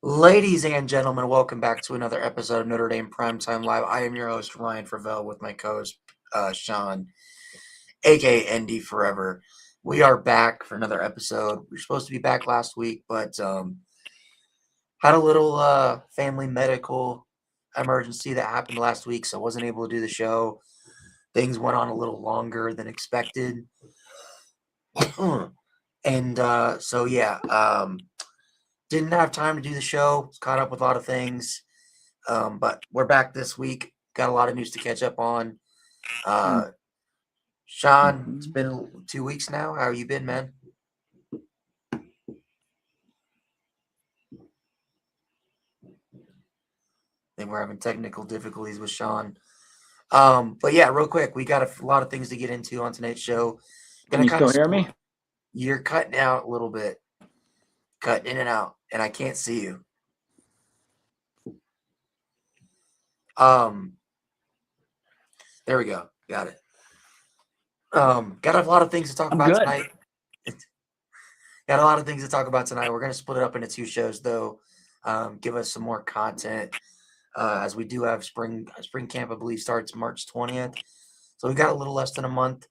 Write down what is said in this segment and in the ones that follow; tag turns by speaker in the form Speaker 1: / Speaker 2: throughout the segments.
Speaker 1: Ladies and gentlemen, welcome back to another episode of Notre Dame Primetime Live. I am your host, Ryan Fravel, with my co-host, Sean, aka ND Forever. We are back for another episode. We were supposed to be back last week, but had a little family medical emergency that happened last week, so I wasn't able to do the show. Things went on a little longer than expected. And didn't have time to do the show. Was caught up with a lot of things. But we're back this week. Got a lot of news to catch up on. Sean, it's been 2 weeks now. How you been, man? I think we're having technical difficulties with Sean. But yeah, real quick, we got a lot of things to get into on tonight's show.
Speaker 2: Can you still hear me?
Speaker 1: You're cutting out a little bit. Cutting in and out, and I can't see you. There we go. Got it. Got a lot of things to talk about tonight. Got a lot of things to talk about tonight. We're going to split it up into two shows, though. Give us some more content as we do have spring camp. I believe starts March 20th, so we got a little less than a month.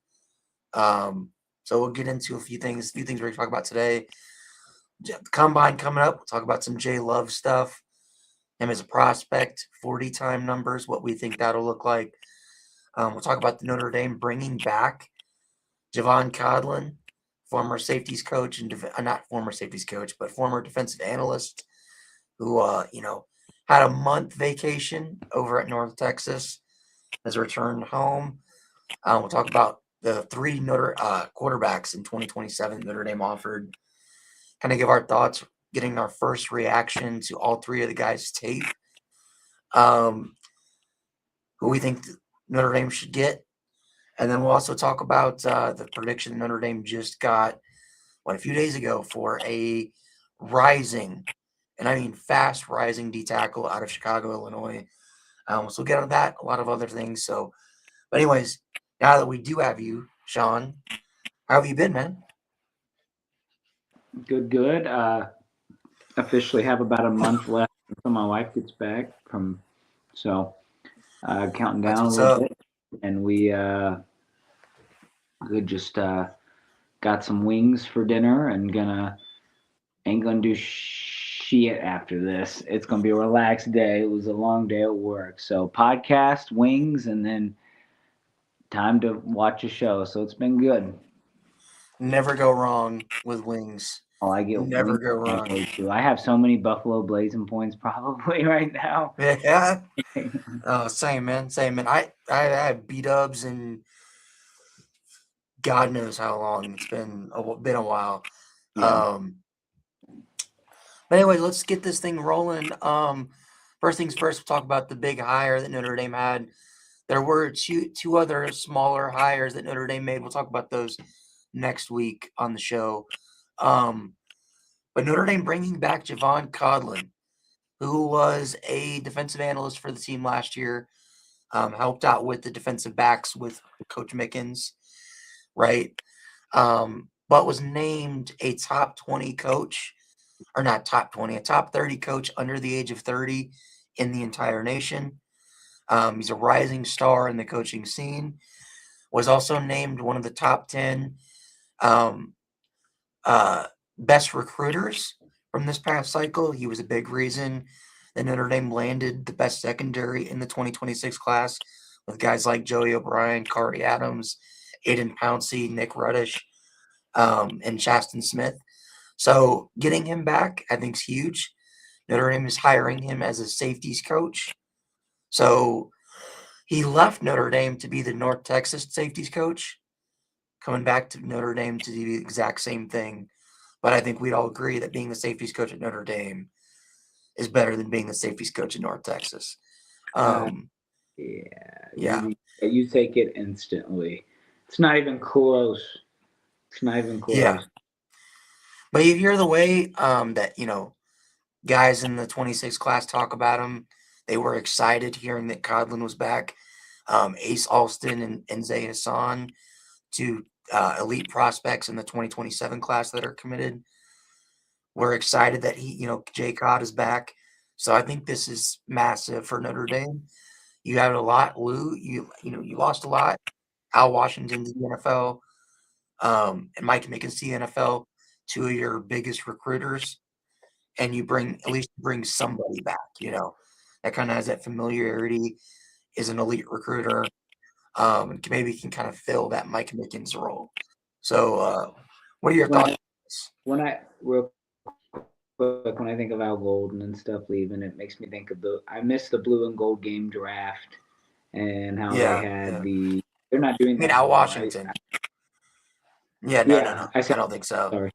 Speaker 1: So we'll get into a few things. We're going to talk about today. The combine coming up. We'll talk about some Jay Love stuff. Him as a prospect, 40-time numbers, what we think that'll look like. We'll talk about the Notre Dame bringing back Javon Codlin, former safeties coach and not former safeties coach, but former defensive analyst who, had a month vacation over at North Texas, has returned home. We'll talk about the three Notre quarterbacks in 2027 Notre Dame offered. Kind of give our thoughts, getting our first reaction to all three of the guys' tape. Who we think Notre Dame should get. And then we'll also talk about the prediction Notre Dame just got a few days ago for a rising, and I mean fast rising D tackle out of Chicago, Illinois. So we'll get on that, a lot of other things. So, but anyways, now that we do have you, Sean, how have you been, man?
Speaker 2: Good. Officially have about a month left until my wife gets back counting down a little bit, and we just got some wings for dinner and ain't gonna do shit after this. It's gonna be a relaxed day. It was a long day at work, so podcast, wings, and then time to watch a show. So it's been good.
Speaker 1: Never go wrong with wings.
Speaker 2: Oh, I get
Speaker 1: never go wrong.
Speaker 2: I have so many Buffalo Blazing points probably right now.
Speaker 1: Yeah. Oh, same man. I have B-dubs and God knows how long. It's been a while.
Speaker 2: Yeah.
Speaker 1: But anyway, let's get this thing rolling. First things first, we'll talk about the big hire that Notre Dame had. There were two other smaller hires that Notre Dame made. We'll talk about those next week on the show. But Notre Dame bringing back Javon Codlin, who was a defensive analyst for the team last year, helped out with the defensive backs with Coach Mickens, right? But was named a top 20 coach, or not top 20, a top 30 coach under the age of 30 in the entire nation. He's a rising star in the coaching scene. Was also named one of the top 10 best recruiters from this past cycle. He was a big reason that Notre Dame landed the best secondary in the 2026 class with guys like Joey O'Brien, Kari Adams, Aiden Pouncey, Nick Ruddish, and Chasten Smith. So getting him back, I think, is huge. Notre Dame is hiring him as a safeties coach. So he left Notre Dame to be the North Texas safeties coach, coming back to Notre Dame to do the exact same thing. But I think we'd all agree that being the safeties coach at Notre Dame is better than being the safeties coach in North Texas.
Speaker 2: Yeah. You take it instantly. It's not even close.
Speaker 1: Yeah. But you hear the way that, guys in the 26 class talk about him. They were excited hearing that Codlin was back. Ace Alston and Zay Hassan, two elite prospects in the 2027 class that are committed. We're excited that Jay Cott is back. So I think this is massive for Notre Dame. You had a lot, Lou. You lost a lot. Al Washington to the NFL, and Mike Mickens to the NFL, two of your biggest recruiters, and you at least bring somebody back. That kind of has that familiarity, is an elite recruiter, and maybe can kind of fill that Mike Mickens role. So, what are your thoughts?
Speaker 2: Real quick, when I think of Al Golden and stuff leaving, it makes me think of I miss the blue and gold game draft and how they had they're not doing that
Speaker 1: Al
Speaker 2: anymore.
Speaker 1: Washington. No. I don't think so.
Speaker 2: Sorry.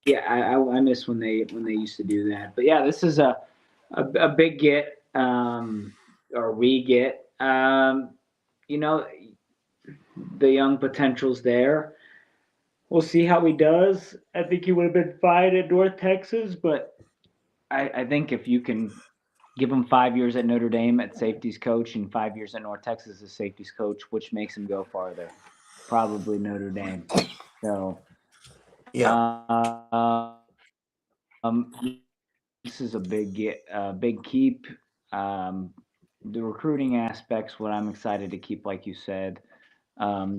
Speaker 2: Yeah, I miss when they used to do that. But yeah, this is a big get, or we get. The young potential's there. We'll see how he does. I think he would have been fine at North Texas, but I think if you can give him 5 years at Notre Dame at safeties coach and 5 years at North Texas as safeties coach, which makes him go farther? Probably Notre Dame. So, this is a big keep. The recruiting aspects, what I'm excited to keep, like you said,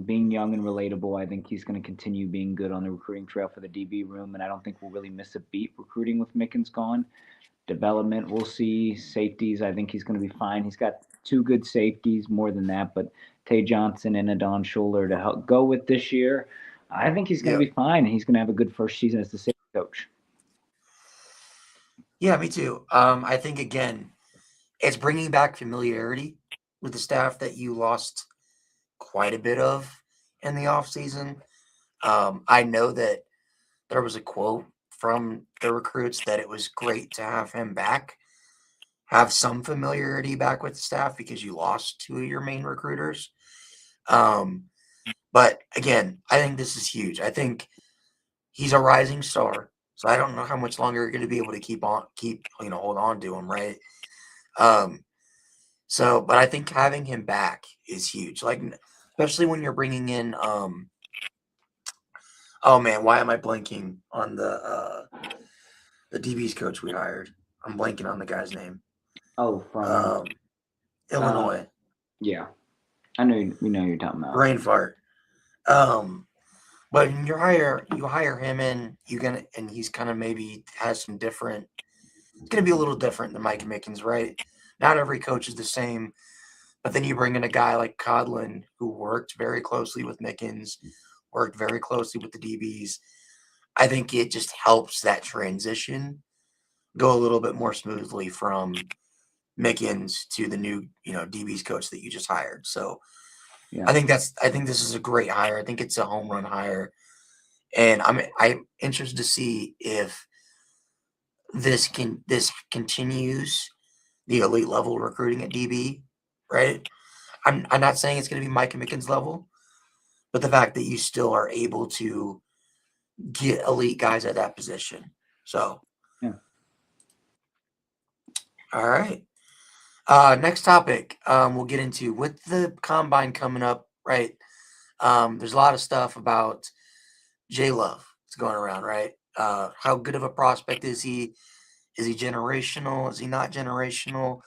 Speaker 2: being young and relatable. I think he's going to continue being good on the recruiting trail for the DB room, and I don't think we'll really miss a beat recruiting with Mickens gone. Development, we'll see. Safeties, I think he's going to be fine. He's got two good safeties, more than that, but Tay Johnson and Adon Schuler to help go with this year. I think he's going to be fine, and he's going to have a good first season as the safety coach.
Speaker 1: Yeah, me too. I think, again, it's bringing back familiarity with the staff that you lost quite a bit of in the offseason. I know that there was a quote from the recruits that it was great to have him back, have some familiarity back with the staff because you lost two of your main recruiters. But again, I think this is huge. I think he's a rising star, so I don't know how much longer you're going to be able to hold on to him, right? But I think having him back is huge. Like, especially when you're bringing in, oh man, why am I blanking on the DB's coach we hired? I'm blanking on the guy's name.
Speaker 2: Oh, from
Speaker 1: Illinois.
Speaker 2: Yeah, I know. We know you're talking about.
Speaker 1: Brain fart. But when you hire him in, and he's kind of maybe has some different. It's going to be a little different than Mike Mickens, right? Not every coach is the same. But then you bring in a guy like Codlin, who worked very closely with Mickens, worked very closely with the DBs. I think it just helps that transition go a little bit more smoothly from Mickens to the new, DBs coach that you just hired. So I think this is a great hire. I think it's a home run hire. And I'm interested to see if this continues the elite level recruiting at DB, right? I'm not saying it's going to be Mike Mickens level, but the fact that you still are able to get elite guys at that position. So, all right. Next topic, we'll get into with the combine coming up, right? There's a lot of stuff about J Love that's going around, right? How good of a prospect is he? Is he generational? Is he not generational?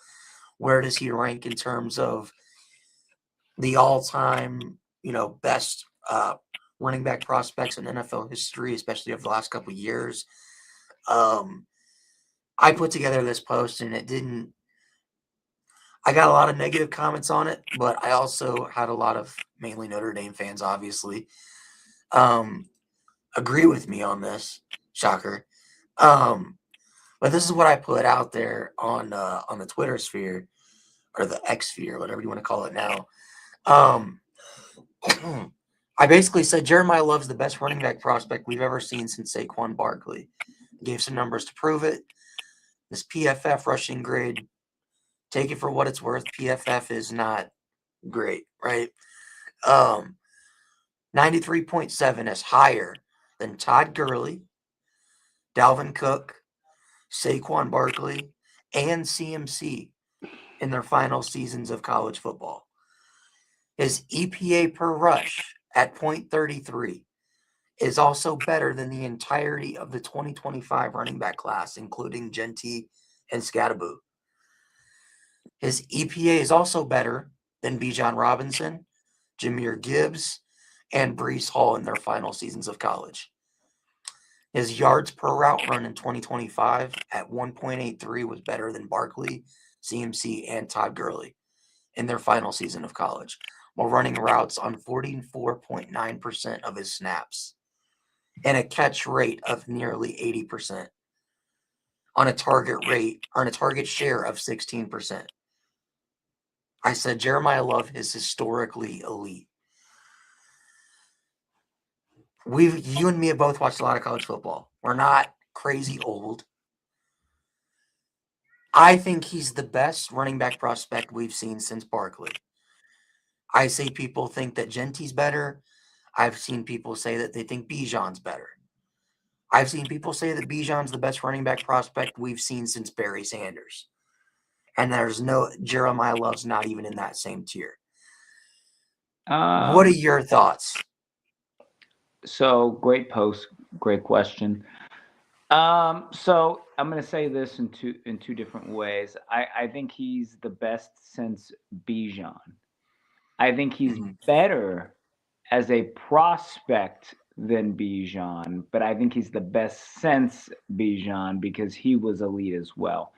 Speaker 1: Where does he rank in terms of the all-time, best running back prospects in NFL history, especially over the last couple of years? I put together this post, and I got a lot of negative comments on it, but I also had a lot of mainly Notre Dame fans, obviously, agree with me on this. Shocker. But this is what I put out there on the Twitter sphere, or the X sphere, whatever you want to call it now. I basically said Jeremiah Love's the best running back prospect we've ever seen since Saquon Barkley. Gave some numbers to prove it. This PFF rushing grade, take it for what it's worth. PFF is not great, right? 93.7 is higher than Todd Gurley, Dalvin Cook, Saquon Barkley, and CMC in their final seasons of college football. His EPA per rush at .33 is also better than the entirety of the 2025 running back class, including Genty and Scadaboo. His EPA is also better than Bijan Robinson, Jahmyr Gibbs, and Breece Hall in their final seasons of college. His yards per route run in 2025 at 1.83 was better than Barkley, CMC, and Todd Gurley in their final season of college, while running routes on 44.9% of his snaps and a catch rate of nearly 80% on a target share of 16%. I said Jeremiah Love is historically elite. You and me have both watched a lot of college football. We're not crazy old. I think he's the best running back prospect we've seen since Barkley. I say people think that Genty's better. I've seen people say that they think Bijan's better. I've seen people say that Bijan's the best running back prospect we've seen since Barry Sanders. And Jeremiah Love's not even in that same tier. What are your thoughts?
Speaker 2: So great post, great question. So I'm going to say this in two different ways. I think he's the best since Bijan. I think he's better as a prospect than Bijan, but I think he's the best since Bijan because he was elite as well.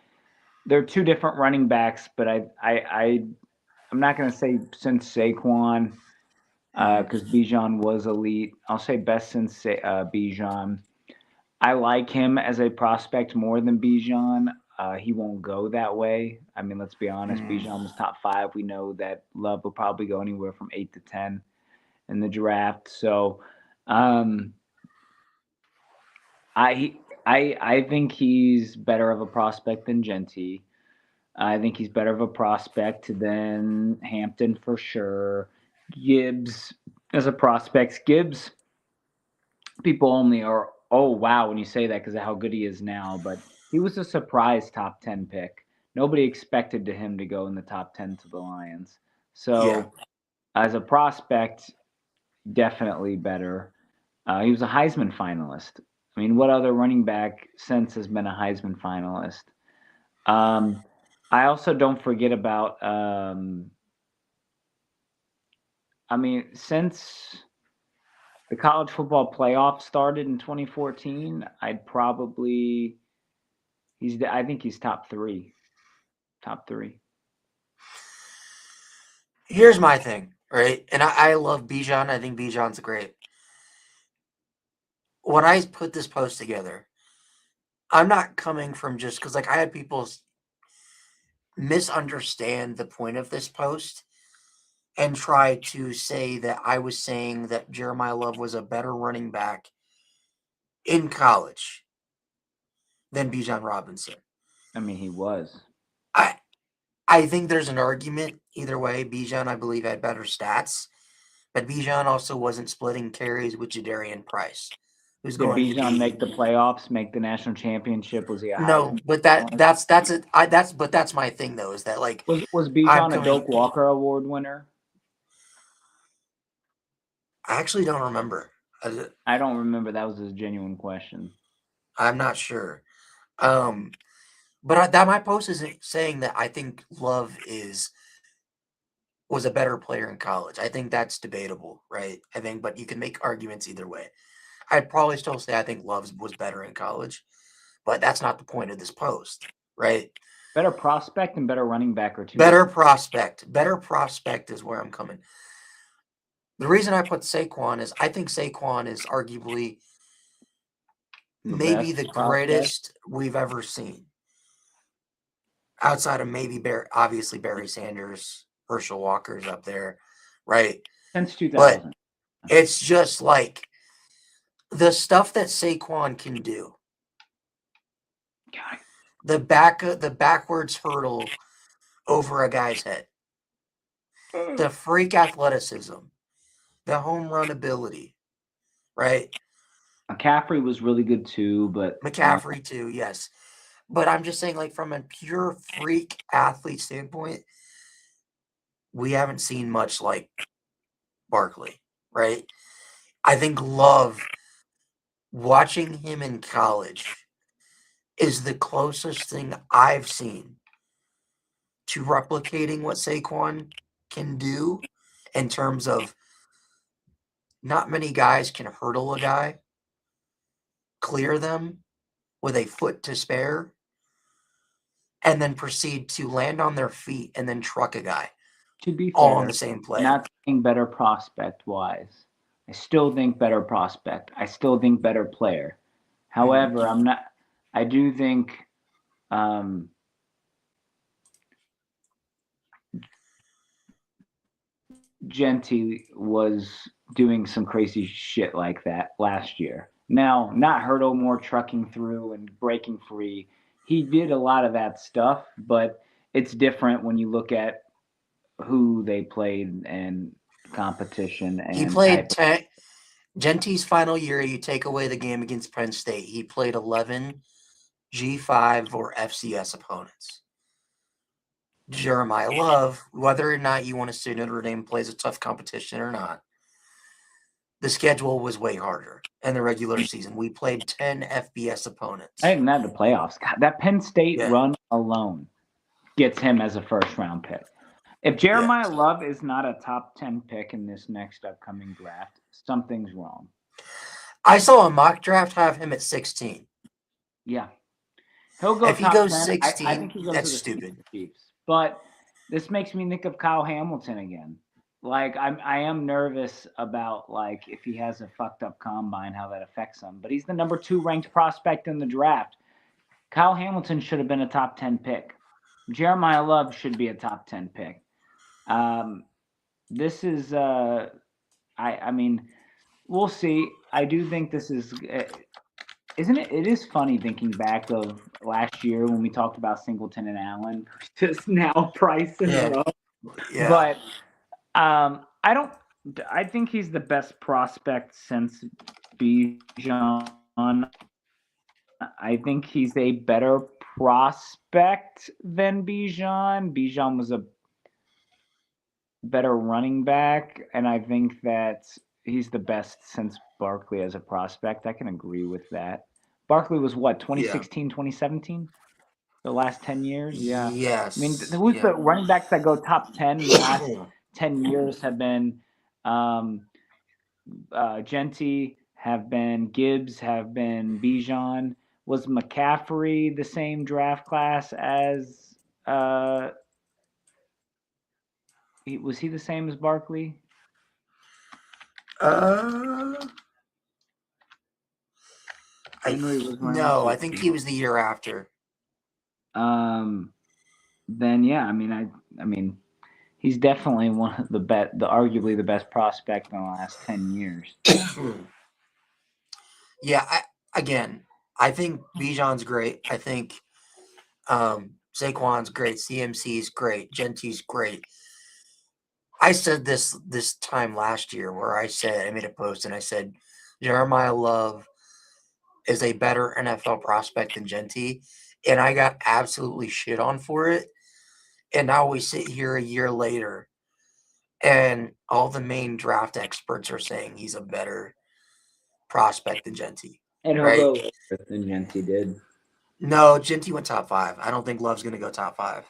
Speaker 2: They're two different running backs, but I'm not going to say since Saquon because Bijan was elite. I'll say best since Bijan. I like him as a prospect more than Bijan. He won't go that way. I mean, let's be honest. Bijan was top 5. We know that Love will probably go anywhere from 8 to 10 in the draft. So, I think he's better of a prospect than Genty. I think he's better of a prospect than Hampton for sure. Gibbs as a prospect. Gibbs, people only are, oh, wow, when you say that because of how good he is now. But he was a surprise top 10 pick. Nobody expected him to go in the top 10 to the Lions. So as a prospect, definitely better. He was a Heisman finalist. I mean, what other running back since has been a Heisman finalist? I also don't forget about, since the college football playoff started in 2014, I think he's top 3. Top 3.
Speaker 1: Here's my thing, right? And I love Bijan. I think Bijan's great. When I put this post together, I'm not coming from just because, I had people misunderstand the point of this post and try to say that I was saying that Jeremiah Love was a better running back in college than Bijan Robinson.
Speaker 2: I mean, he was.
Speaker 1: I think there's an argument either way. Bijan, I believe, had better stats, but Bijan also wasn't splitting carries with Jadarian Price.
Speaker 2: Did Bijan make the playoffs, make the national championship? Was he a
Speaker 1: No, but that's my thing though, is that
Speaker 2: was Bijan a Doak Walker Award winner?
Speaker 1: I actually don't remember.
Speaker 2: I don't remember. That was a genuine question.
Speaker 1: I'm not sure. But my post isn't saying that I think Love was a better player in college. I think that's debatable, right? But you can make arguments either way. I'd probably still say I think Love was better in college, but that's not the point of this post, right?
Speaker 2: Better prospect and better running back or two.
Speaker 1: Better prospect is where I'm coming. The reason I put Saquon is I think Saquon is arguably maybe the greatest we've ever seen. Outside of maybe obviously Barry Sanders, Herschel Walker's up there, right?
Speaker 2: Since 2000.
Speaker 1: But it's just the stuff that Saquon can do. The backwards hurdle over a guy's head. The freak athleticism. The home run ability. Right?
Speaker 2: McCaffrey was really good too, but
Speaker 1: McCaffrey too, yes. But I'm just saying, from a pure freak athlete standpoint, we haven't seen much like Barkley, right? I think Love watching him in college is the closest thing I've seen to replicating what Saquon can do in terms of not many guys can hurdle a guy, clear them with a foot to spare, and then proceed to land on their feet and then truck a guy
Speaker 2: To be
Speaker 1: all on
Speaker 2: fair,
Speaker 1: the same play.
Speaker 2: not saying better prospect wise. I still think better prospect. I still think better player. However, I'm not. I do think Genty was doing some crazy shit like that last year. Now, not hurdle, more trucking through and breaking free. He did a lot of that stuff, but it's different when you look at who they played and competition.
Speaker 1: He
Speaker 2: And
Speaker 1: played 10. Genty's final year, you take away the game against Penn State, he played 11 G5 or FCS opponents. Jeremiah Love, whether or not you want to say Notre Dame plays a tough competition or not, the schedule was way harder in the regular season. We played 10 FBS opponents.
Speaker 2: I think not the playoffs. God, that Penn State run alone gets him as a first-round pick. If Jeremiah Love is not a top 10 pick in this next upcoming draft, something's wrong.
Speaker 1: I saw a mock draft have him at 16.
Speaker 2: Yeah. He'll go
Speaker 1: if he
Speaker 2: top
Speaker 1: goes
Speaker 2: 10.
Speaker 1: 16,
Speaker 2: I think he goes
Speaker 1: that's
Speaker 2: to the
Speaker 1: stupid.
Speaker 2: Chiefs. But this makes me think of Kyle Hamilton again. Like, I am nervous about, like, if he has a fucked up combine, how that affects him. But he's the number 2 ranked prospect in the draft. Kyle Hamilton should have been a top 10 pick. Jeremiah Love should be a top 10 pick. This is, I mean, we'll see. I do think this is, isn't it? It is funny thinking back of last year when we talked about Singleton and Allen versus now Price and Love.
Speaker 1: Yeah.
Speaker 2: But I think he's the best prospect since Bijan. I think he's a better prospect than Bijan. Bijan was a better running back, and I think that he's the best since Barkley as a prospect. I can agree with that. Barkley was what, 2016, 2017? The last 10 years? Yeah.
Speaker 1: Yes.
Speaker 2: I mean, who's the running backs that go top 10 in the last 10 years have been Genty, have been Gibbs, have been Bijan. Was McCaffrey the same draft class as was he the same as Barkley?
Speaker 1: I think he was the year after.
Speaker 2: Then yeah, I mean, he's definitely one of the arguably the best prospect in the last 10 years.
Speaker 1: Yeah, I think Bijan's great. I think Saquon's great. CMC's great. Genty's great. I said this time last year where I made a post and I said Jeremiah Love is a better NFL prospect than Genty, and I got absolutely shit on for it. And now we sit here a year later, and all the main draft experts are saying he's a better prospect than Genty.
Speaker 2: And he'll go lower than Genty did.
Speaker 1: No, Genty went top 5. I don't think Love's going to go top 5.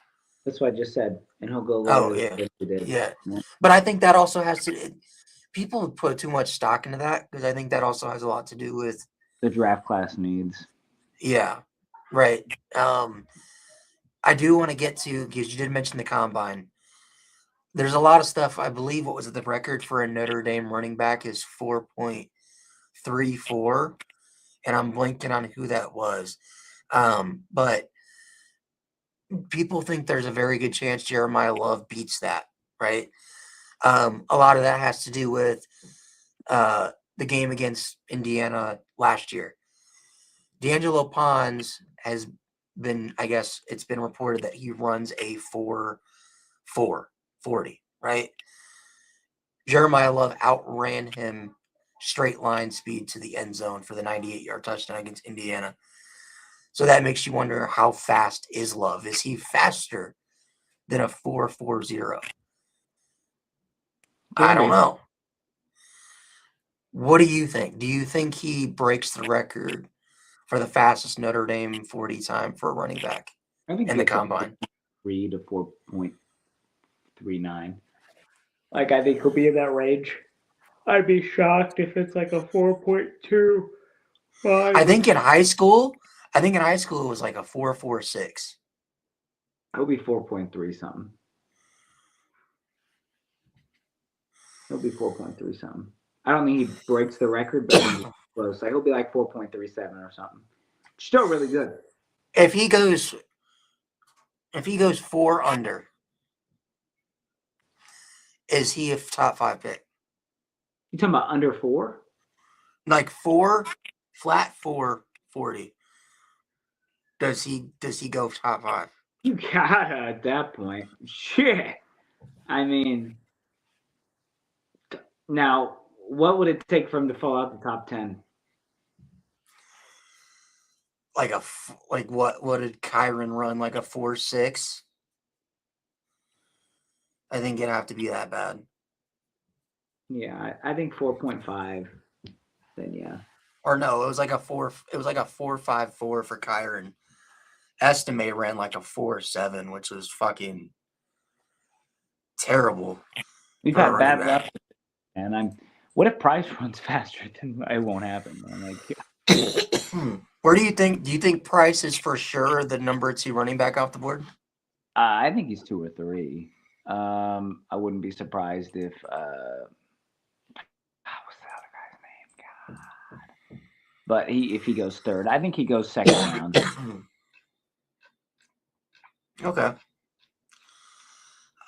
Speaker 2: That's what I just said. And he'll go lower than Genty did.
Speaker 1: Yeah. But I think that also has to – people put too much stock into that because I think that also has a lot to do with –
Speaker 2: the draft class needs.
Speaker 1: Yeah, right. I do want to get to – because you did mention the combine. There's a lot of stuff. I believe what was the record for a Notre Dame running back is 4.34, and I'm blanking on who that was. But people think there's a very good chance Jeremiah Love beats that, right? A lot of that has to do with the game against Indiana last year. D'Angelo Pons has been, I guess it's been reported that he runs a 4.40, right? Jeremiah Love outran him straight line speed to the end zone for the 98-yard touchdown against Indiana. So that makes you wonder, how fast is Love? Is he faster than a 4.40? I don't know. What do you think? Do you think he breaks the record for the fastest Notre Dame 40 time for a running back
Speaker 2: I think
Speaker 1: in the combine?
Speaker 2: 3 to 4.39. Like, I think he'll be in that range. I'd be shocked if it's like a 4.2.
Speaker 1: I think in high school it was like a 4.46.
Speaker 2: He'll be 4.3 something. He'll be 4.3 something. I don't think he breaks the record, but I think he's close. Like, he'll be like 4.37 or something. Still really good.
Speaker 1: If he goes 4 under, is he a top 5 pick?
Speaker 2: You talking about under 4?
Speaker 1: Like 4, flat 4.40. Does he go top 5?
Speaker 2: You gotta at that point. Shit. I mean, now what would it take for him to fall out the top 10?
Speaker 1: Like what did Kyron run? Like a 4.6? I think it'd have to be that bad.
Speaker 2: Yeah, I think 4.5. Then yeah.
Speaker 1: Or no, it was like a 4.54 for Kyron. Estimate ran like a 4.7, which was fucking terrible.
Speaker 2: We've had bad luck, and what if Price runs faster? Then it won't happen, man. Like,
Speaker 1: where do you think Price is for sure the number 2 running back off the board?
Speaker 2: I think he's 2 or 3. I wouldn't be surprised if what's the other guy's name? God. But if he goes 3rd, I think he goes 2nd round.
Speaker 1: Okay.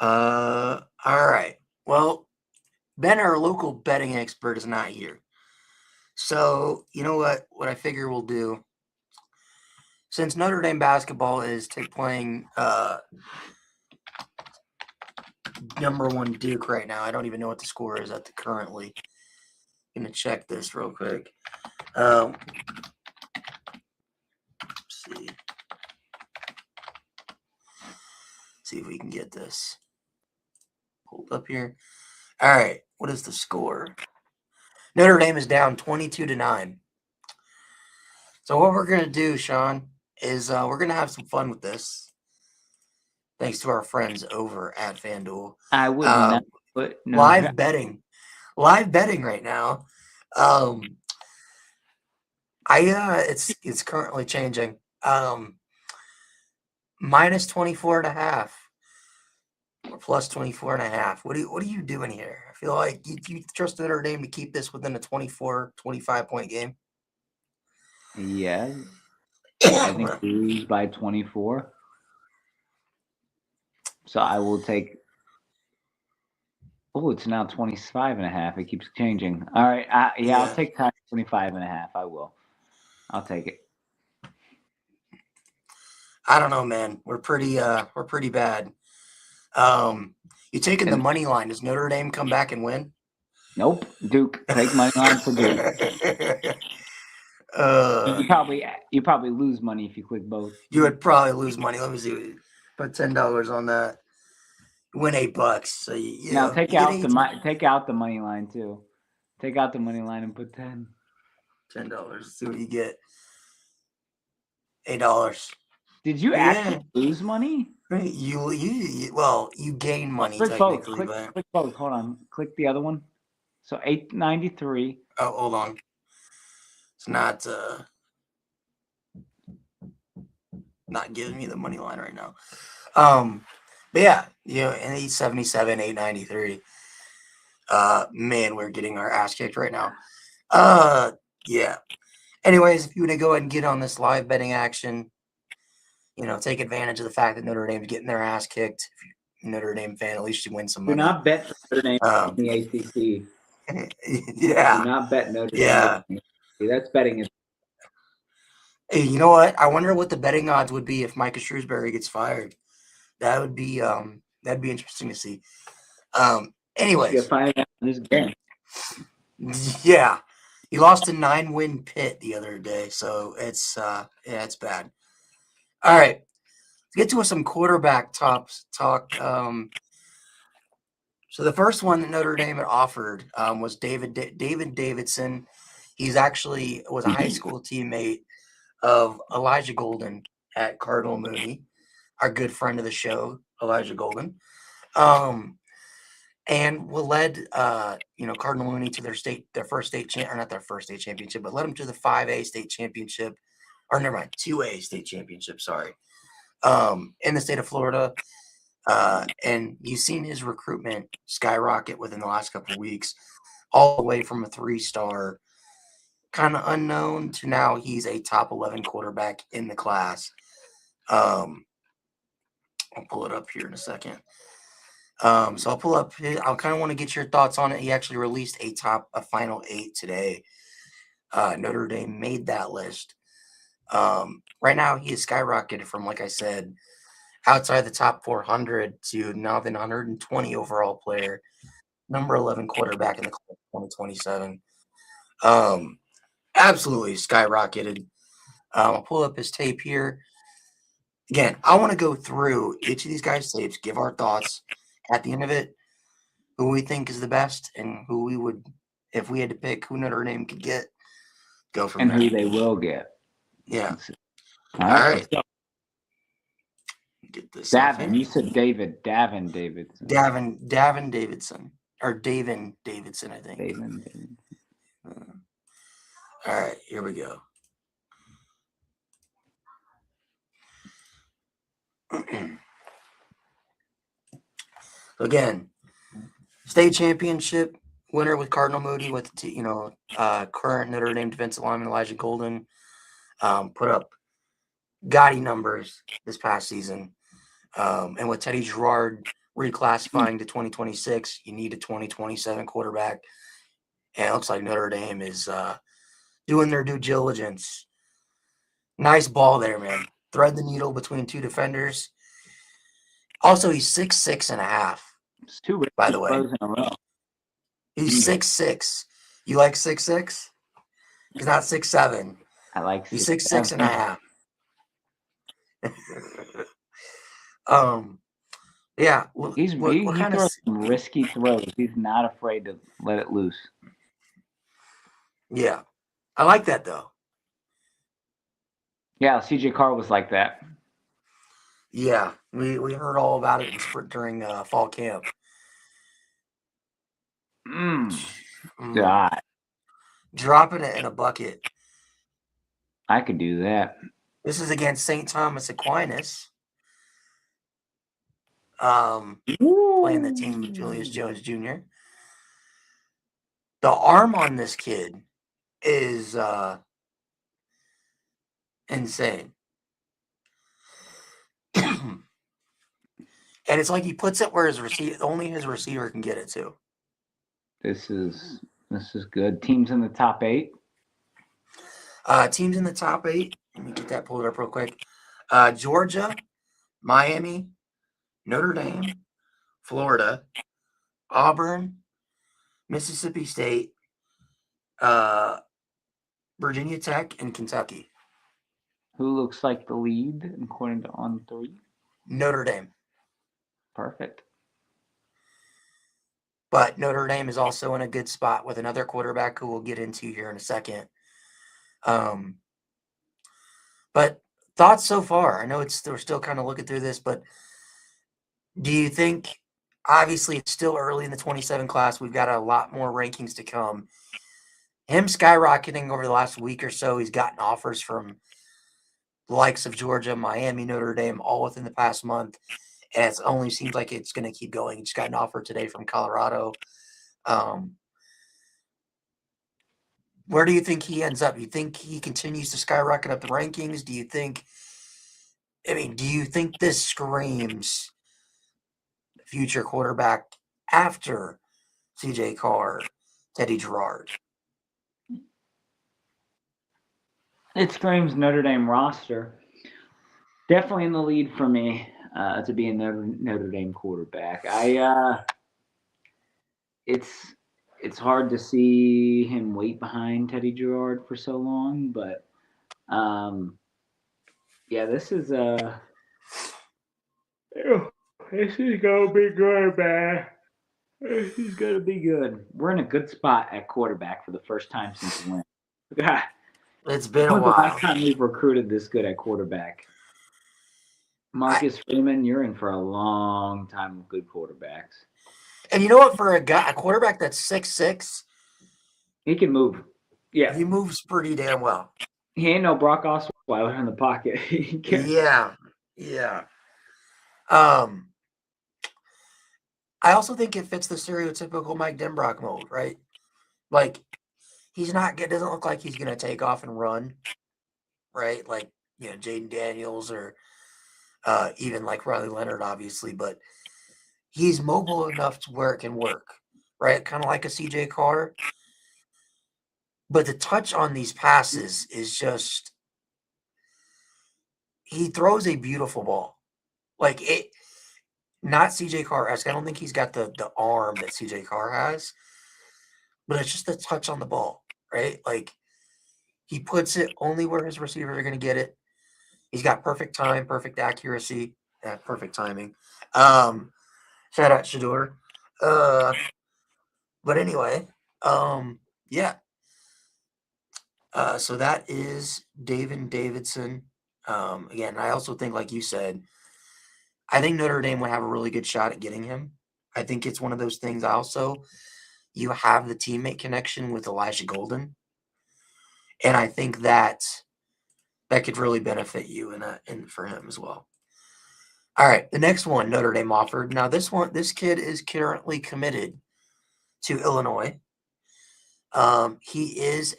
Speaker 1: All right. Well, Ben, our local betting expert, is not here. So, you know what? What I figure we'll do, since Notre Dame basketball is playing number 1 Duke right now, I don't even know what the score is at the currently. I'm going to check this real quick. Let's see. See if we can get this. Hold up here. All right. What is the score? Notre Dame is down 22-9. So what we're going to do, Sean, is we're going to have some fun with this. Thanks to our friends over at FanDuel.
Speaker 2: I wouldn't. No.
Speaker 1: Live betting right now. It's currently changing. Minus 24.5 or plus 24.5. What are you doing here? I feel like you trust Notre Dame to keep this within a 24-25 point game.
Speaker 2: Yeah, I think we lose by 24. So I will take. Oh, it's now 25.5. It keeps changing. All right. Yeah, I'll take 25.5. I will. I'll take it.
Speaker 1: I don't know, man. We're pretty bad. You taking the money line? Does Notre Dame come back and win?
Speaker 2: Nope. Duke. Take money line for Duke. You probably lose money if you click both.
Speaker 1: You would probably lose money. Let me see. Put $10 on that. Win $8. So
Speaker 2: now take out the money line too. Take out the money line and put $10.
Speaker 1: See what you get. $8.
Speaker 2: Did you actually lose money?
Speaker 1: You gain money
Speaker 2: click
Speaker 1: technically.
Speaker 2: Both. Click both. Hold on. Click the other one. So $8.93.
Speaker 1: Oh, hold on. It's not giving me the money line right now. But yeah, and $8.77, $8.93. Man, we're getting our ass kicked right now. Yeah. Anyways, if you want to go ahead and get on this live betting action, take advantage of the fact that Notre Dame's getting their ass kicked. If you're a Notre Dame fan, at least you win some money.
Speaker 2: Do not bet Notre Dame in the ACC.
Speaker 1: Yeah.
Speaker 2: Do not bet Notre Dame.
Speaker 1: Yeah.
Speaker 2: That's betting.
Speaker 1: Hey, you know what? I wonder what the betting odds would be if Micah Shrewsbury gets fired. That would be that'd be interesting to see. Anyways.
Speaker 2: You'll find out in this game.
Speaker 1: Yeah. He lost a 9-win Pitt the other day, so it's bad. All right. Let's get to some quarterback talk. So the first one that Notre Dame had offered was David Davidson. He's actually was a high school teammate of Elijah Golden at Cardinal Mooney, our good friend of the show, Elijah Golden. And led Cardinal Mooney to their first state not their first state championship, but led them to the 5A state championship, or never mind, 2A state championship. Sorry, in the state of Florida. And you've seen his recruitment skyrocket within the last couple of weeks, all the way from a 3-star, kind of unknown, to now he's a top 11 quarterback in the class. I'll pull it up here in a second. So I'll pull up. I'll kind of want to get your thoughts on it. He actually released a final 8 today. Notre Dame made that list. Right now, he has skyrocketed from, like I said, outside the top 400 to now the 120 overall player, number 11 quarterback in the class of 2027. Absolutely skyrocketed. I'll pull up his tape here. Again, I want to go through each of these guys' tapes, give our thoughts at the end of it, who we think is the best, and who we would, if we had to pick who Notre Dame could get, go from there.
Speaker 2: And who they will get.
Speaker 1: Yeah.
Speaker 2: All
Speaker 1: right. Get this.
Speaker 2: Davin, you said Davin Davidson.
Speaker 1: Davin Davidson. Or Davin Davidson, I think.
Speaker 2: Davin.
Speaker 1: All right, here we go. Again, state championship winner with Cardinal Mooney, with current Notre Dame defensive lineman Elijah Golden, put up gaudy numbers this past season. And with Teddy Girard reclassifying to 2026, you need a 2027 quarterback. And it looks like Notre Dame is doing their due diligence. Nice ball there, man. Thread the needle between two defenders. Also, he's 6'6.5".
Speaker 2: It's 2
Speaker 1: by the way.
Speaker 2: In a row.
Speaker 1: He's 6'6". You like 6'6"? He's not 6'7".
Speaker 2: I like.
Speaker 1: He's 6'6.5". Yeah.
Speaker 2: He throws some risky throws. He's not afraid to let it loose.
Speaker 1: Yeah, I like that though.
Speaker 2: Yeah, CJ Carr was like that.
Speaker 1: Yeah, we heard all about it during fall camp.
Speaker 2: God.
Speaker 1: Dropping it in a bucket.
Speaker 2: I could do that.
Speaker 1: This is against St. Thomas Aquinas. Playing the team of Julius Jones Jr. The arm on this kid is insane. And it's like he puts it where only his receiver can get it to.
Speaker 2: This is good. Teams in the top 8.
Speaker 1: Teams in the top 8. Let me get that pulled up real quick. Georgia, Miami, Notre Dame, Florida, Auburn, Mississippi State, Virginia Tech, and Kentucky.
Speaker 2: Who looks like the lead according to On3?
Speaker 1: Notre Dame.
Speaker 2: Perfect.
Speaker 1: But Notre Dame is also in a good spot with another quarterback who we'll get into here in a second. But thoughts so far? I know we're still kind of looking through this, but do you think, obviously it's still early in the 27 class, we've got a lot more rankings to come. Him skyrocketing over the last week or so, he's gotten offers from the likes of Georgia, Miami, Notre Dame, all within the past month. And it only seems like it's going to keep going. He just got an offer today from Colorado. Where do you think he ends up? You think he continues to skyrocket up the rankings? Do you think this screams future quarterback after CJ Carr, Teddy Girard?
Speaker 2: It screams Notre Dame roster. Definitely in the lead for me to be a Notre Dame quarterback. It's hard to see him wait behind Teddy Girard for so long, but this is gonna be good, man. He's gonna be good. We're in a good spot at quarterback for the first time since when? God,
Speaker 1: It's been
Speaker 2: when
Speaker 1: a
Speaker 2: was the last
Speaker 1: while.
Speaker 2: time we've recruited this good at quarterback?
Speaker 1: I,
Speaker 2: Marcus Freeman, you're in for a long time with good quarterbacks.
Speaker 1: and you know what? For a quarterback that's 6'6",
Speaker 2: He can move. Yeah,
Speaker 1: he moves pretty damn well.
Speaker 2: he ain't no Brock Osweiler in the pocket. He can.
Speaker 1: Yeah, yeah. Um, I also think it fits the stereotypical Mike Denbrock mold, right? Like he's not. It doesn't look like he's gonna take off and run, right? Like Jaden Daniels or even like Riley Leonard, obviously, but he's mobile enough to where it can work, right? Kind of like a CJ Carr. But the touch on these passes is just he throws a beautiful ball. Like it not CJ Carr-esque. I don't think he's got the arm that CJ Carr has, but it's just the touch on the ball, right? Like he puts it only where his receivers are gonna get it. He's got perfect time, perfect accuracy, perfect timing. Shout out Shador. But anyway, yeah. So that is David Davidson. Again, I also think, like you said, I think Notre Dame would have a really good shot at getting him. I think it's one of those things. Also, you have the teammate connection with Elijah Golden, and I think that could really benefit you and for him as well. All right, the next one Notre Dame offered. Now this kid is currently committed to Illinois. He is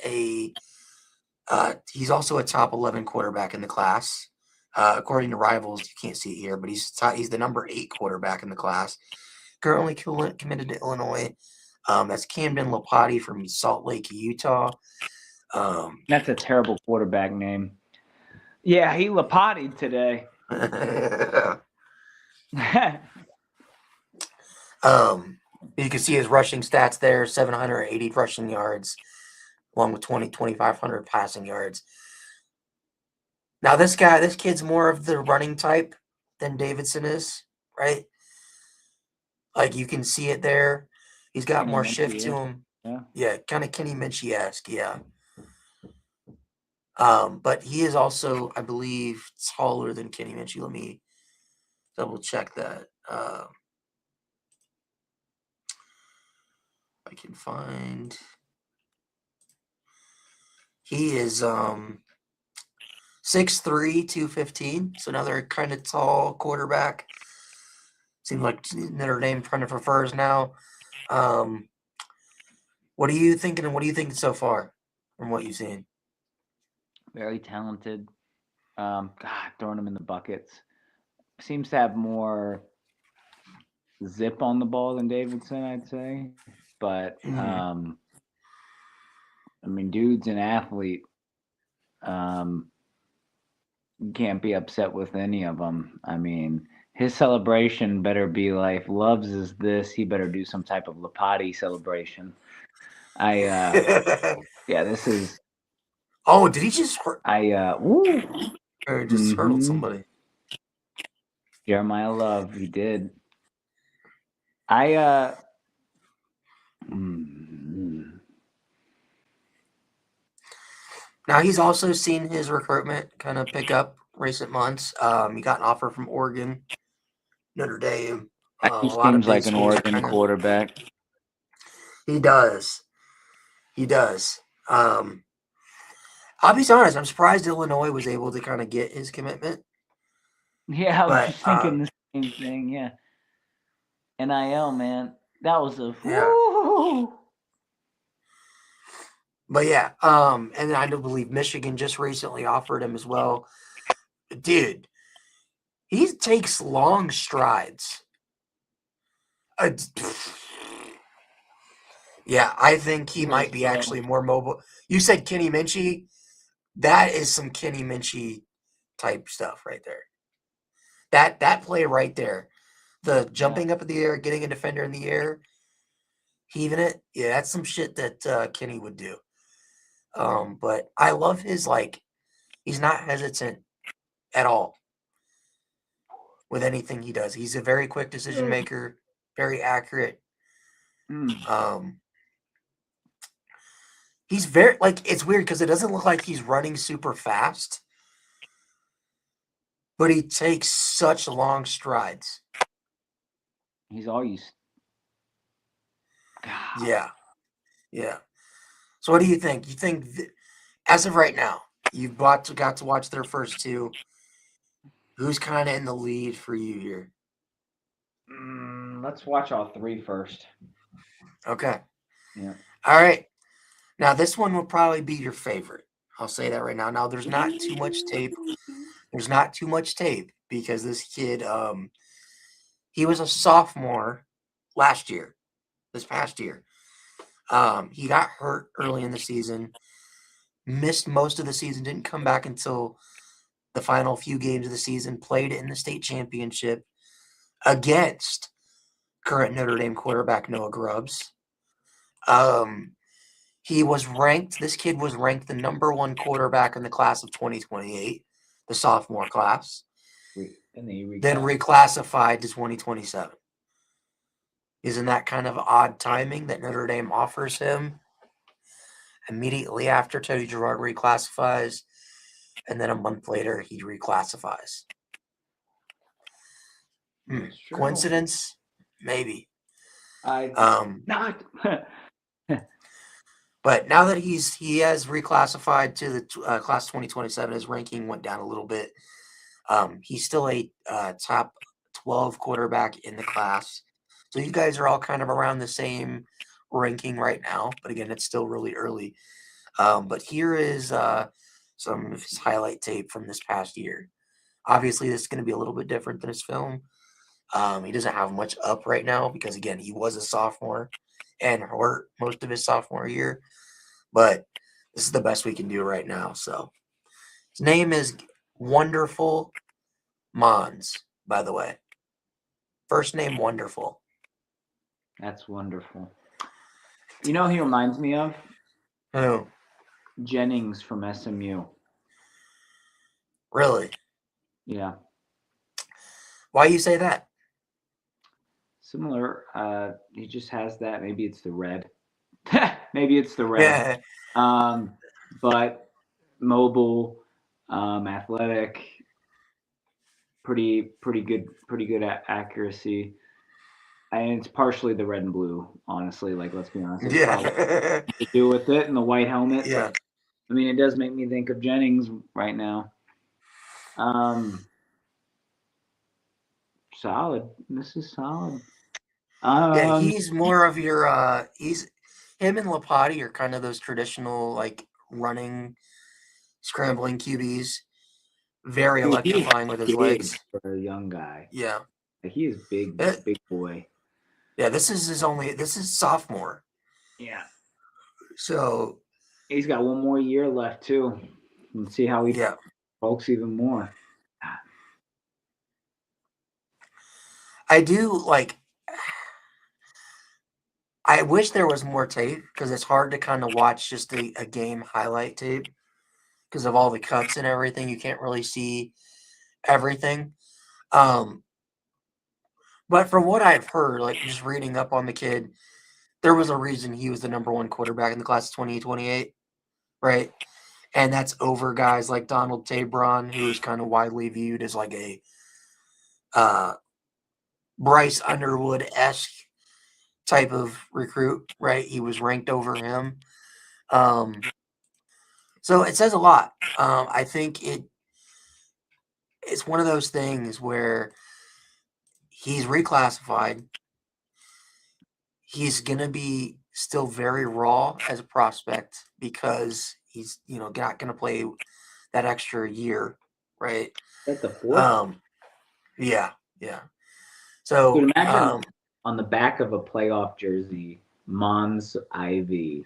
Speaker 1: he's also a top 11 quarterback in the class. According to Rivals, you can't see it here, but he's the number 8 quarterback in the class. Currently committed to Illinois. That's Camden Lopati from Salt Lake, Utah.
Speaker 2: That's a terrible quarterback name. Yeah, he Lapatied today.
Speaker 1: You can see his rushing stats there: 780 rushing yards, along with 2,500 passing yards. Now this kid's more of the running type than Davidson is, right? Like you can see it there. He's got
Speaker 2: Kenny
Speaker 1: more
Speaker 2: Minchie,
Speaker 1: shift to him.
Speaker 2: yeah.
Speaker 1: Yeah, kind of Kenny Minchie-esque, yeah. But he is also, I believe, taller than Kenny Minchie. Let me double check that. I can find. He is 6'3", 215. So another kind of tall quarterback. Seems like Notre Dame kind of prefers now. What are you thinking, and what are you thinking so far from what you've seen?
Speaker 2: Very talented. God, throwing him in the buckets. Seems to have more zip on the ball than Davidson, I'd say. But I mean, dude's an athlete. You can't be upset with any of them. I mean, his celebration better be like loves is this. He better do some type of Lapati celebration. Yeah, this is.
Speaker 1: Oh, did he just
Speaker 2: Woo.
Speaker 1: or just hurdled somebody?
Speaker 2: Jeremiah Love, he did. Now
Speaker 1: he's also seen his recruitment kind of pick up recent months. He got an offer from Oregon, Notre Dame.
Speaker 2: he
Speaker 1: A lot of
Speaker 2: seems
Speaker 1: big
Speaker 2: like an
Speaker 1: schools
Speaker 2: Oregon quarterback.
Speaker 1: He does. He does. I'll be honest. I'm surprised Illinois was able to kind of get his commitment.
Speaker 2: Yeah, I was
Speaker 1: But
Speaker 2: just thinking the same thing. Yeah, NIL, man, that was a
Speaker 1: yeah. But yeah, and then I do believe Michigan just recently offered him as well. Dude, he takes long strides. Yeah, I think he might be actually more mobile. You said Kenny Minchie. That is some Kenny Minchie type stuff right there. That play right there, the jumping up in the air, getting a defender in the air, heaving it. Yeah, that's some shit that Kenny would do. But I love his he's not hesitant at all with anything he does. He's a very quick decision maker, very accurate. He's very it's weird because it doesn't look like he's running super fast, but he takes such long strides.
Speaker 2: He's all you.
Speaker 1: Yeah. So what do you think? You think as of right now, you've got to watch their first two. Who's kind of in the lead for you here?
Speaker 2: Let's watch all three first.
Speaker 1: Okay.
Speaker 2: Yeah.
Speaker 1: All right. Now this one will probably be your favorite. I'll say that right now. Now there's not too much tape. There's not too much tape because this kid, he was a sophomore last year, this past year. He got hurt early in the season, missed most of the season, didn't come back until the final few games of the season, played in the state championship against current Notre Dame quarterback Noah Grubbs. He was ranked, this kid was ranked the #1 quarterback in the class of 2028, the sophomore class,
Speaker 2: then
Speaker 1: reclassified to 2027. Isn't that kind of odd timing that Notre Dame offers him immediately after Tony Gerard reclassifies, and then a month later he reclassifies? Coincidence? Maybe.
Speaker 2: Not.
Speaker 1: But now that he has reclassified to the class 2027, his ranking went down a little bit. He's still a top 12 quarterback in the class. So you guys are all kind of around the same ranking right now. But again, it's still really early. But here is some of his highlight tape from this past year. Obviously, this is going to be a little bit different than his film. He doesn't have much up right now because, again, he was a sophomore and hurt most of his sophomore year. But this is the best we can do right now. So his name is Wonderful Mons, by the way. First name Wonderful.
Speaker 2: That's wonderful. You know who he reminds me of?
Speaker 1: Who?
Speaker 2: Jennings from SMU.
Speaker 1: Really?
Speaker 2: Yeah.
Speaker 1: Why you say that?
Speaker 2: Similar. He just has that. Maybe it's the red. Maybe it's the red.
Speaker 1: Yeah.
Speaker 2: But mobile, athletic, pretty good accuracy. And it's partially the red and blue, honestly. Like, let's be honest.
Speaker 1: Yeah.
Speaker 2: To do with it and the white helmet.
Speaker 1: Yeah.
Speaker 2: But, I mean, it does make me think of Jennings right now. Solid. This is solid.
Speaker 1: Yeah, he's more of your him and Lapati are kind of those traditional like running, scrambling QBs. Very electrifying with his legs.
Speaker 2: For a young guy.
Speaker 1: Yeah.
Speaker 2: He is big boy.
Speaker 1: Yeah, this is sophomore.
Speaker 2: Yeah.
Speaker 1: So
Speaker 2: he's got one more year left too. Let's see how he folks even more.
Speaker 1: I do I wish there was more tape because it's hard to kind of watch just a game highlight tape because of all the cuts and everything. You can't really see everything. But from what I've heard, like just reading up on the kid, there was a reason he was the #1 quarterback in the class of 2028, right? And that's over guys like Donald Tabron, who's kind of widely viewed as like a Bryce Underwood-esque type of recruit, right? He was ranked over him. So it says a lot. I think it's one of those things where he's reclassified. He's going to be still very raw as a prospect because he's, not going to play that extra year, right?
Speaker 2: That's the fourth.
Speaker 1: Yeah. So
Speaker 2: imagine on the back of a playoff jersey, Mons IV.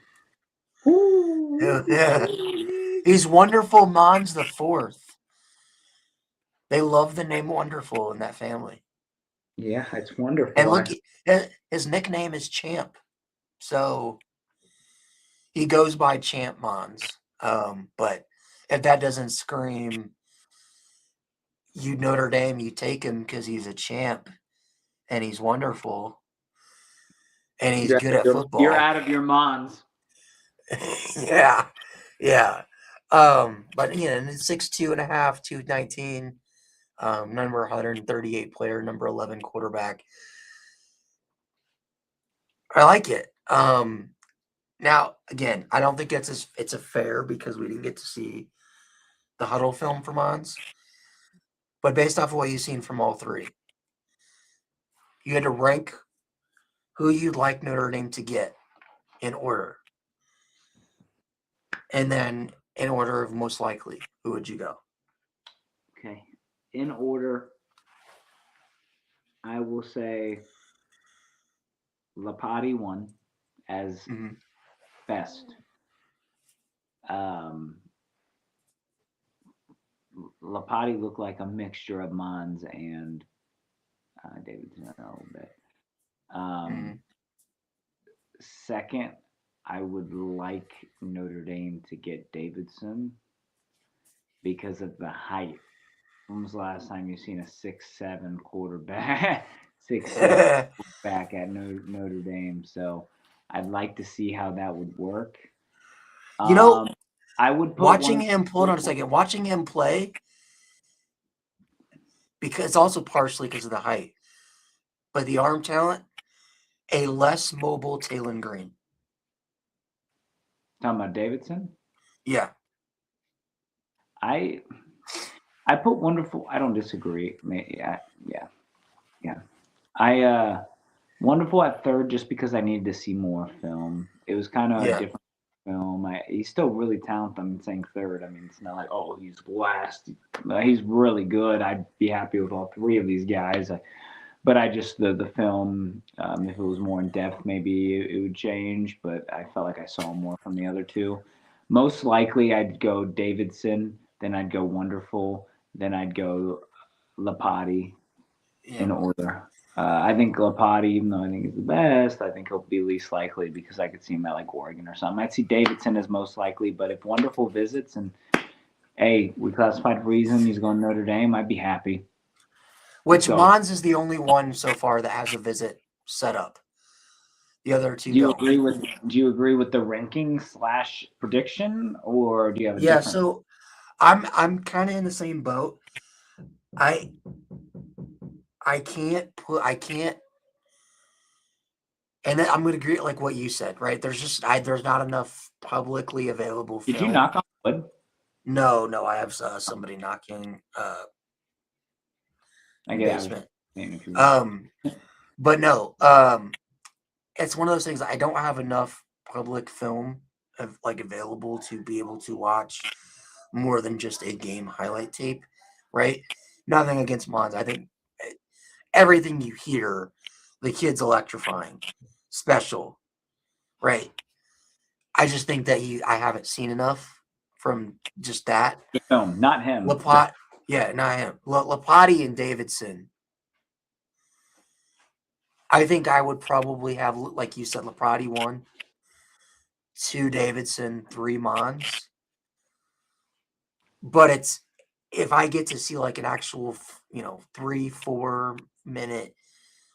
Speaker 1: Yeah. He's Wonderful Mons the Fourth. They love the name Wonderful in that family.
Speaker 2: Yeah, it's wonderful.
Speaker 1: And look, his nickname is Champ. So he goes by Champ Mons. But if that doesn't scream, you Notre Dame, you take him because he's a champ and he's wonderful. and he's good at football.
Speaker 2: You're out of your mons.
Speaker 1: Yeah. But yeah, 6'2 and a half, 219, number 138 player, number 11 quarterback. I like it. Now again, I don't think it's a fair because we didn't get to see the huddle film from Mons. But based off of what you've seen from all three, you had to rank who you'd like Notre Dame to get in order. And then in order of most likely, who would you go?
Speaker 2: Okay. In order, I will say Lapati won as best. Lapati looked like a mixture of Mons and Davidson a little bit. Second, I would like Notre Dame to get Davidson because of the height. When was the last time you've seen a 6'7" quarterback, 6'7" quarterback at Notre Dame? So I'd like to see how that would work. I would put
Speaker 1: watching him. Hold on a second. Watching him play, because it's also partially because of the height, but the arm talent. A less mobile Taylon Green.
Speaker 2: Talking about Davidson?
Speaker 1: Yeah.
Speaker 2: I put Wonderful. I don't disagree. Yeah. Wonderful at third just because I needed to see more film. It was kind of a different film. He's still really talented. I'm saying third. I mean, it's not like, oh, he's last. He's really good. I'd be happy with all three of these guys. But I just, the film, if it was more in depth, maybe it would change. But I felt like I saw more from the other two. Most likely, I'd go Davidson. Then I'd go Wonderful. Then I'd go Lapati in order. I think Lapati, even though I think he's the best, I think he'll be least likely because I could see him at like Oregon or something. I'd see Davidson as most likely. But if Wonderful visits and, hey, we classified for reason, he's going to Notre Dame, I'd be happy.
Speaker 1: Which Mons is the only one so far that has a visit set up. The other two.
Speaker 2: Do you agree with the ranking / prediction, or do you have a different?
Speaker 1: So I'm kind of in the same boat. I can't, and then I'm going to agree like what you said, right? There's not enough publicly available film.
Speaker 2: Did you knock on wood?
Speaker 1: No, I have somebody knocking.
Speaker 2: I guess.
Speaker 1: But no, it's one of those things. I don't have enough public film available to be able to watch more than just a game highlight tape, right? Nothing against Mons. I think everything you hear, the kid's electrifying, special, right? I just think that I haven't seen enough from just that.
Speaker 2: The film, not him.
Speaker 1: Not him. Lapati and Davidson. I think I would probably have, like you said, Lapati 1, 2 Davidson, 3 Mons. But if I get to see like an actual, 3-4 minute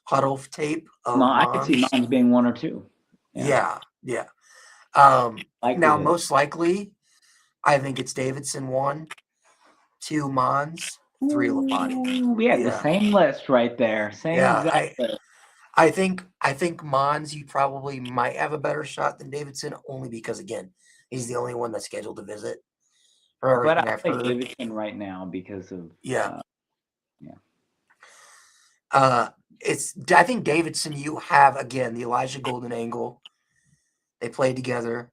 Speaker 1: huddle tape of
Speaker 2: Mons, I could see Mons being 1 or 2.
Speaker 1: Yeah. Now, most likely, I think it's Davidson 1, 2 Mons, 3 Lapati.
Speaker 2: We have the same list right there. Exact list.
Speaker 1: I think Mons, you probably might have a better shot than Davidson, only because again, he's the only one that's scheduled to visit.
Speaker 2: But I think Davidson right now because of
Speaker 1: I think Davidson, you have again the Elijah Golden angle. They played together.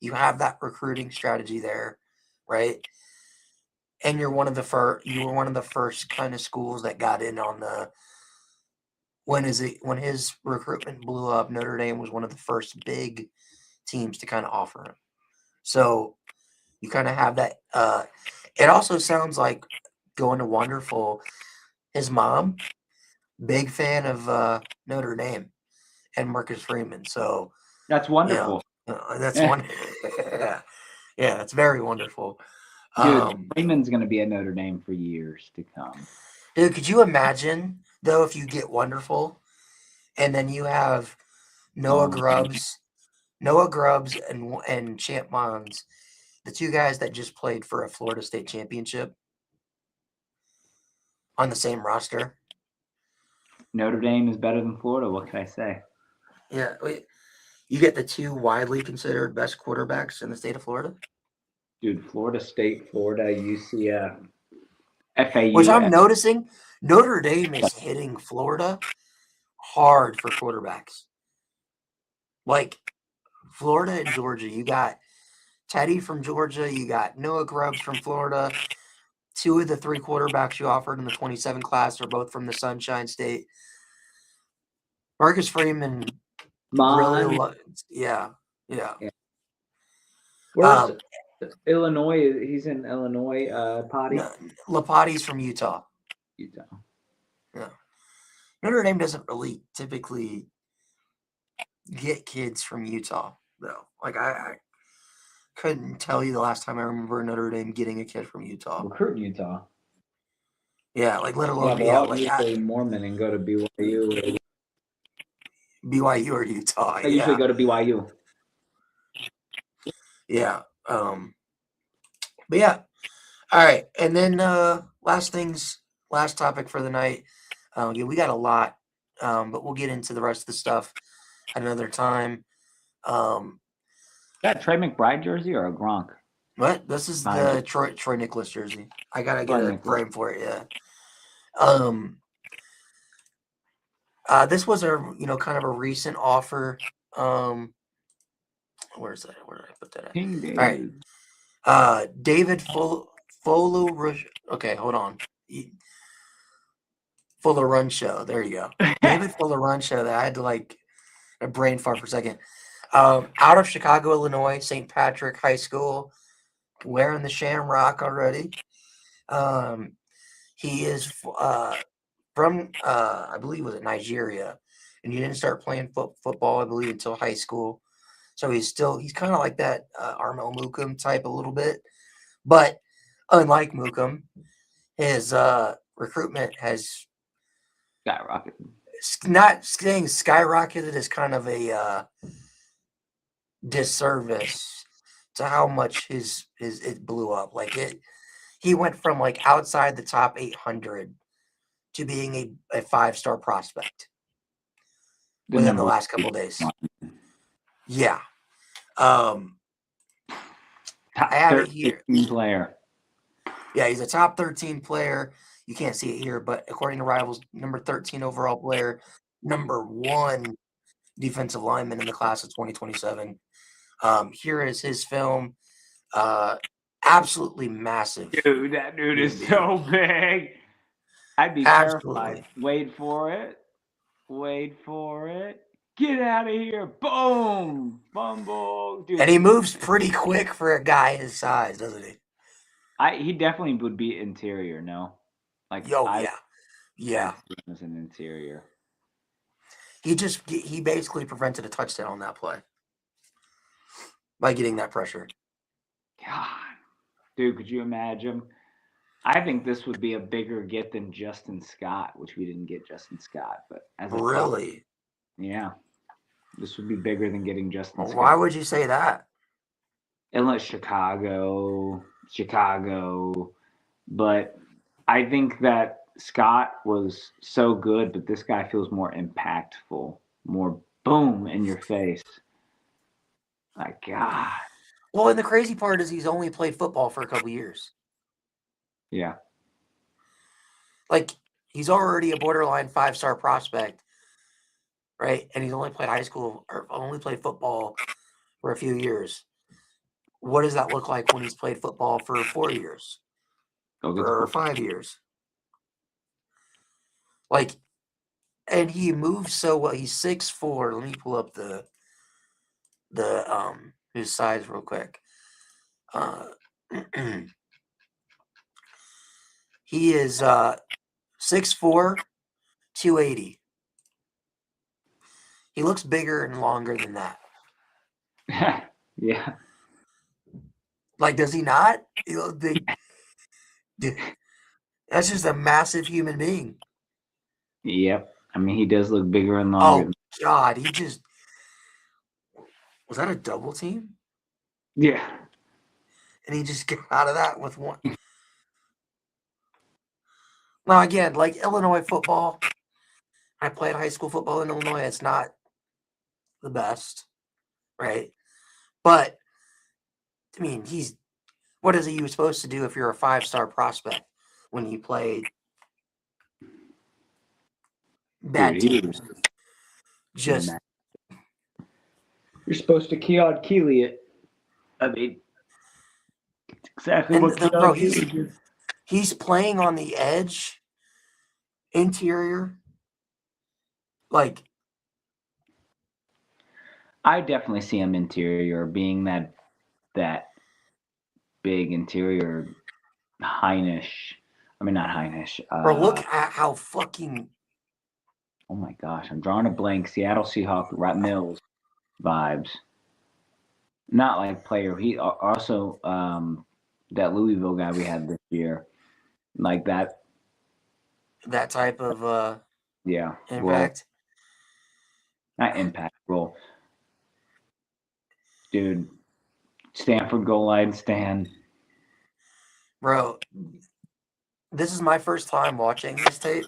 Speaker 1: You have that recruiting strategy there, right? And you're one of the first. You were one of the first kind of schools that got in on the. When his recruitment blew up, Notre Dame was one of the first big teams to kind of offer him. So you kind of have that. It also sounds like going to Wonderful. His mom, big fan of Notre Dame and Marcus Freeman. So
Speaker 2: that's wonderful.
Speaker 1: That's wonderful. Yeah, that's very wonderful.
Speaker 2: Dude, Freeman's going to be at Notre Dame for years to come.
Speaker 1: Dude, could you imagine, though, if you get Wonderful and then you have Noah Grubbs and Champ Mons, the two guys that just played for a Florida State championship on the same roster.
Speaker 2: Notre Dame is better than Florida. What can I say?
Speaker 1: Yeah, you get the two widely considered best quarterbacks in the state of Florida.
Speaker 2: Dude, Florida State, Florida, UCF, FAU.
Speaker 1: Which I'm noticing Notre Dame is hitting Florida hard for quarterbacks. Like Florida and Georgia, you got Teddy from Georgia, you got Noah Grubbs from Florida. Two of the three quarterbacks you offered in the 27 class are both from the Sunshine State. Marcus Freeman really, yeah.
Speaker 2: Where's Illinois? He's in Illinois. Potty.
Speaker 1: No, Lapati's from Utah.
Speaker 2: Utah.
Speaker 1: Yeah. Notre Dame doesn't really typically get kids from Utah, though. Like I couldn't tell you the last time I remember Notre Dame getting a kid from Utah.
Speaker 2: Recruiting Utah.
Speaker 1: Yeah, like let alone
Speaker 2: usually Mormon and go to BYU.
Speaker 1: BYU or Utah.
Speaker 2: I usually go to BYU.
Speaker 1: Yeah. But yeah. All right. And then last topic for the night. We got a lot, but we'll get into the rest of the stuff at another time.
Speaker 2: That Trey McBride jersey or a Gronk?
Speaker 1: What? This is the Troy Nicholas jersey. I gotta get a frame for it. Yeah. This was a kind of a recent offer. Where's that? Where did I put that at? All right. David Folu. Okay, hold on. Fuller Run Show. There you go. David Fuller Run Show. That I had to like a brain fart for a second. Out of Chicago, Illinois, St. Patrick High School, wearing the Shamrock already. He is from, I believe, was it Nigeria, and he didn't start playing football, I believe, until high school. So he's kind of like that Armel Mukum type a little bit, but unlike Mukum, his recruitment has
Speaker 2: skyrocketed.
Speaker 1: Not saying skyrocketed is kind of a disservice to how much it blew up. Like he went from like outside the top 800 to being a 5-star prospect within the last couple of days. Yeah.
Speaker 2: Top
Speaker 1: I have it here.
Speaker 2: Player.
Speaker 1: Yeah, he's a top 13 player. You can't see it here, but according to Rivals, number 13 overall player, number 1 defensive lineman in the class of 2027. Here is his film. Absolutely massive.
Speaker 2: Dude, that dude is so big. I'd be terrified. Wait for it. Get out of here. Boom. Fumble. Dude.
Speaker 1: And he moves pretty quick for a guy his size, doesn't he?
Speaker 2: He definitely would be interior, no?
Speaker 1: Yeah.
Speaker 2: As an interior.
Speaker 1: He basically prevented a touchdown on that play by getting that pressure.
Speaker 2: God. Dude, could you imagine? I think this would be a bigger get than Justin Scott, which we didn't get Justin Scott. But as
Speaker 1: really?
Speaker 2: Yeah. This would be bigger than getting Justin Scott.
Speaker 1: Why would you say that?
Speaker 2: Unless Chicago. But I think that Scott was so good, but this guy feels more impactful, more boom in your face. My God.
Speaker 1: Well, and the crazy part is he's only played football for a couple years.
Speaker 2: Yeah.
Speaker 1: Like, he's already a borderline 5-star prospect, right? And he's only played high school or only played football for a few years. What does that look like when he's played football for 4 years or 5 years? Like, and he moves so well. He's 6'4". Let me pull up his size real quick. He is 6'4", 280. He looks bigger and longer than that.
Speaker 2: Yeah.
Speaker 1: Like, does he not? That's just a massive human being.
Speaker 2: Yep. I mean, he does look bigger and longer.
Speaker 1: Oh, God. Was that a double team?
Speaker 2: Yeah.
Speaker 1: And he just got out of that with one. Now, again, like Illinois football, I played high school football in Illinois. It's not the best, right? But, I mean, what is he supposed to do if you're a 5-star prospect when you play bad teams? Just.
Speaker 2: You're supposed to Keon Keeley it. I mean, exactly what
Speaker 1: Bro,
Speaker 2: Keely did.
Speaker 1: he's playing on the edge, interior. Like,
Speaker 2: I definitely see him interior being that big interior Heinish. I mean, not Heinish.
Speaker 1: bro, look at how fucking.
Speaker 2: Oh my gosh, I'm drawing a blank. Seattle Seahawk Mills vibes. Not like player. He also that Louisville guy we had this year, like that.
Speaker 1: That type of
Speaker 2: Yeah,
Speaker 1: impact.
Speaker 2: Not impact role. Dude, Stanford goal line stand.
Speaker 1: Bro, this is my first time watching this tape.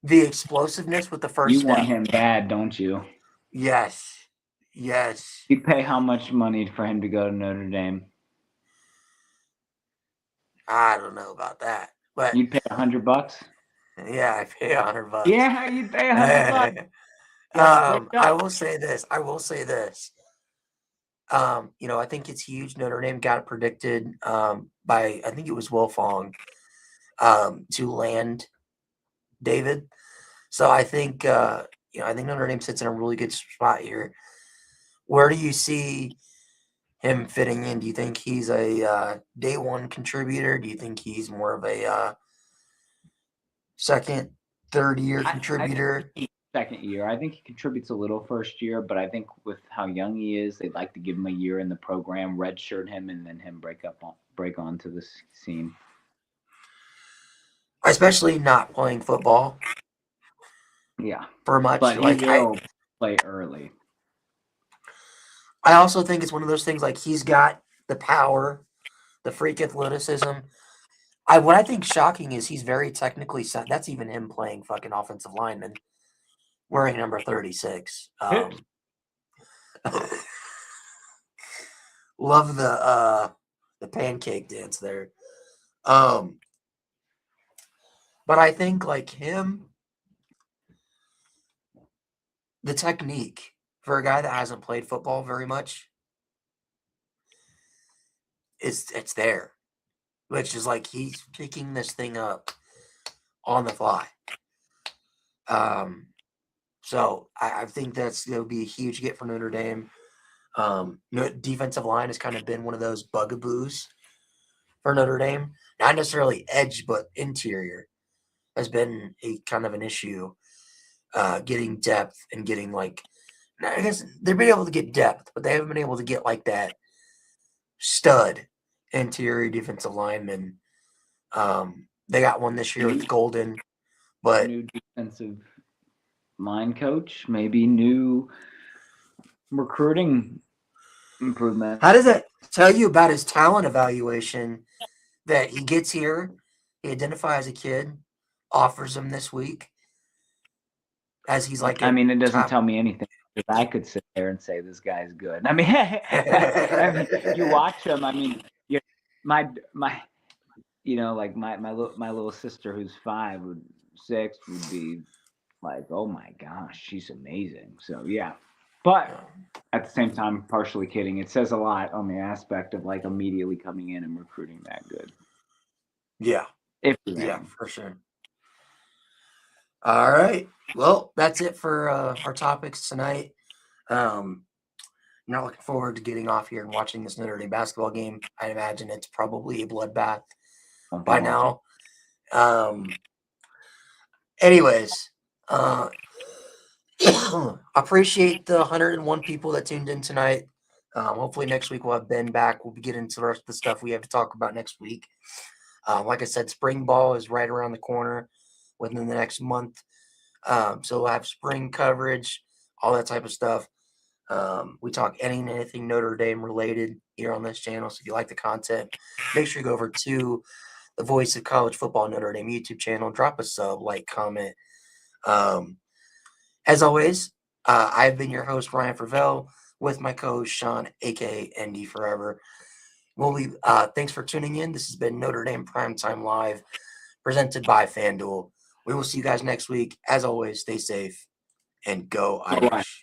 Speaker 1: The explosiveness with the first
Speaker 2: You
Speaker 1: step.
Speaker 2: want him bad, don't you?
Speaker 1: Yes.
Speaker 2: You pay how much money for him to go to Notre Dame?
Speaker 1: I don't know about that, but
Speaker 2: You'd pay $100.
Speaker 1: Yeah, I pay $100.
Speaker 2: Yeah, you'd pay $100.
Speaker 1: I will say this. I think it's huge. Notre Dame got predicted by, I think it was Will Fong, to land David. So I think I think Notre Dame sits in a really good spot here. Where do you see him fitting in? Do you think he's a day one contributor? Do you think he's more of a second, third year contributor?
Speaker 2: Second year. I think he contributes a little first year, but I think with how young he is, they'd like to give him a year in the program, redshirt him, and then him break onto the scene.
Speaker 1: Especially not playing football.
Speaker 2: Yeah.
Speaker 1: For much.
Speaker 2: But he will play early.
Speaker 1: I also think it's one of those things like he's got the power, the freak athleticism. What I think shocking is he's very technically sound. That's even him playing fucking offensive lineman, wearing number 36. Love the pancake dance there. But I think like him, the technique for a guy that hasn't played football very much it's there. Which is like he's picking this thing up on the fly. So I think that's going to be a huge get for Notre Dame. Defensive line has kind of been one of those bugaboos for Notre Dame. Not necessarily edge, but interior has been a kind of an issue. Getting depth and getting I guess they've been able to get depth, but they haven't been able to get like that stud interior defensive lineman. They got one this year with Golden, but
Speaker 2: new defensive line coach, maybe new recruiting improvement.
Speaker 1: How does that tell you about his talent evaluation that he gets here, he identifies a kid, offers him this week as he's like
Speaker 2: it doesn't tell me anything. Because I could sit there and say this guy's good. I mean, you watch him. I mean, my like my little sister who's 6 would be like, oh my gosh, she's amazing. So yeah, but at the same time, partially kidding. It says a lot on the aspect of like immediately coming in and recruiting that good.
Speaker 1: Yeah,
Speaker 2: yeah,
Speaker 1: for sure. All right. Well, that's it for our topics tonight. Not looking forward to getting off here and watching this Notre Dame basketball game. I imagine it's probably a bloodbath by now. Anyways, appreciate the 101 people that tuned in tonight. Hopefully next week we'll have Ben back. We'll be getting into the rest of the stuff we have to talk about next week. Like I said, spring ball is right around the corner within the next month. So we'll have spring coverage, all that type of stuff. We talk anything Notre Dame related here on this channel. So if you like the content, make sure you go over to the Voice of College Football Notre Dame YouTube channel. Drop a sub, like, comment. As always, I've been your host, Ryan Fervell, with my co-host, Sean, a.k.a. ND Forever. Thanks for tuning in. This has been Notre Dame Primetime Live, presented by FanDuel. We will see you guys next week. As always, stay safe and go Irish.